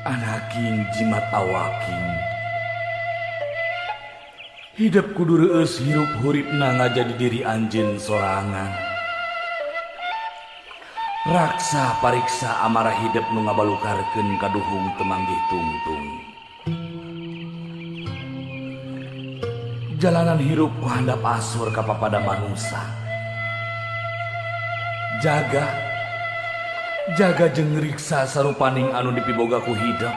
Anaking jimat awaking hidup kudu reueus hirup huripna ngajadi diri anjeun sorangan. Raksa pariksa amarah hidup nu ngabalukarkeun kaduhung temanggih tungtung. Jalanan hirup ku handap asur ka papada manusia. Jaga jeung riksa sarupaning anu dipiboga ku hidup.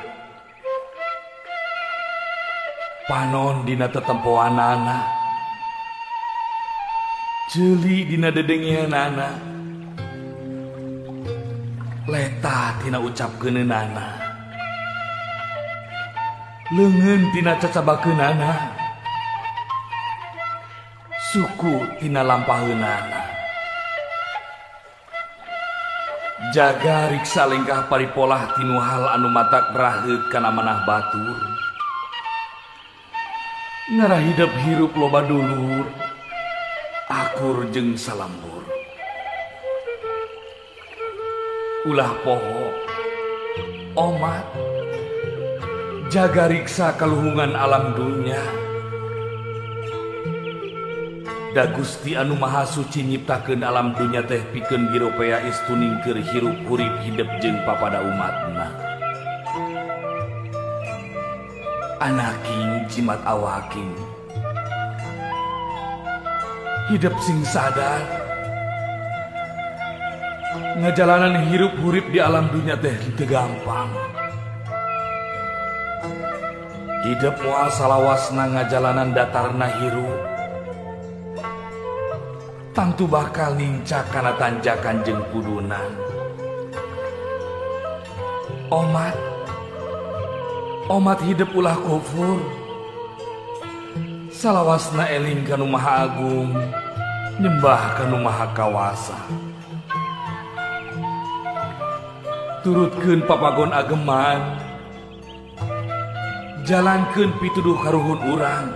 Panon dina tetempoanana, ceuli dina dedengianana, leta tina ucapkeunana, leungeun tina cacabakeunana, suku tina lampaheunana. Jaga riksa lengkah paripolah tinu hal anu matak raheut kana manah batur. Ngarah hidup hirup loba dulur, akur jeung salambur. Ulah poho, omat, jaga riksa kaluhungan alam dunya. Da Gusti anu Maha Suci nyiptakeun alam dunya teh pikeun biropea istuning keur hirup hurip hidup jeung papada umatna. Anaking jimat awaking hidup sing sadar ngajalanan hirup hurip di alam dunya teh teu gampang. Hidup moal salawasna ngajalanan datarna hirup tangtu bakal nincak kana tanjakan jeung kudunan. Omat hidup ulah kufur, salawasna eling kanu Maha Agung, nyembah kanu Maha Kawasa. Turutkeun papagon ageman, jalankeun pituduh karuhun urang.